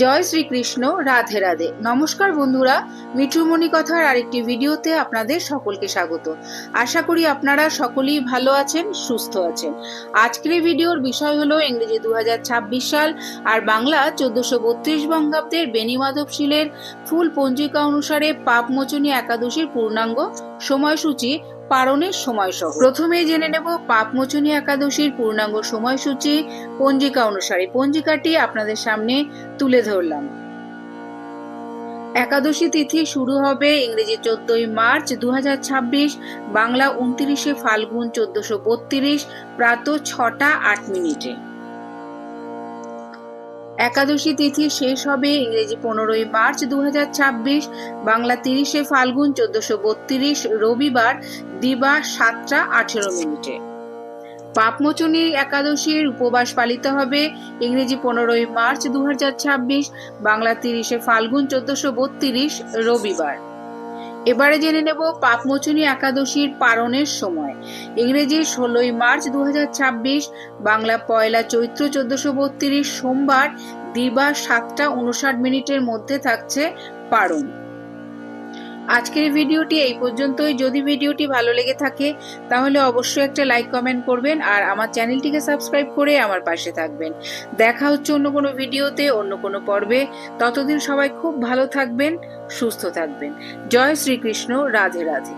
জয় শ্রীকৃষ্ণ। রাধে রাধে। নমস্কার বন্ধুরা, মিঠুমণি কথার আরেকটি ভিডিওতে আপনাদের সকলকে স্বাগত। আশা করি আপনারা সকলেই ভালো আছেন, সুস্থ আছেন। আজকের এই ভিডিওর বিষয় হলো ইংরেজি 2026 সাল আর বাংলা 1432 বঙ্গাব্দের বেণীমাধব শীলের ফুল পঞ্জিকা অনুসারে পাপমোচনী একাদশীর পূর্ণাঙ্গ সময়সূচি, পারণের সময়সহ। প্রথমে জেনে নেব পাপমোচনী একাদশীর পূর্ণাঙ্গ সময়সূচি পঞ্জিকা অনুসারে। পঞ্জিকাটি আপনাদের সামনে তুলে ধরলাম। একাদশী তিথি শুরু হবে ইংরেজি 14ই মার্চ 2026, বাংলা 29শে ফাল্গুন 1432 প্রাত 6টা 8 মিনিটে। একাদশী তিথি শেষ হবে ইংরেজি 15ই মার্চ 2026, বাংলা 30শে ফাল্গুন 1432 রবিবার দিবা 7টা 18 মিনিটে। পাপমোচনী একাদশীর উপবাস পালিত হবে ইংরেজি 15ই মার্চ 2026, বাংলা 30শে ফাল্গুন 1432 রবিবার। এবারে জেনে নেব পাপমোচনী একাদশীর পারণের সময়। ইংরেজি 16ই মার্চ 2026, বাংলা 1লা চৈত্র 1432 সোমবার দিবা 7টা 59 মিনিটের মধ্যে থাকছে পারণ। আজকের ভিডিওটি এই পর্যন্তই। যদি ভিডিওটি ভালো লেগে থাকে তাহলে অবশ্যই একটা লাইক কমেন্ট করবেন আর আমার চ্যানেলটিকে সাবস্ক্রাইব করে আমার পাশে থাকবেন। দেখা হচ্ছে অন্য কোনো ভিডিওতে, অন্য কোনো পর্বে। ততদিন সবাই খুব ভালো থাকবেন, সুস্থ থাকবেন। জয় শ্রীকৃষ্ণ। রাধে রাধে।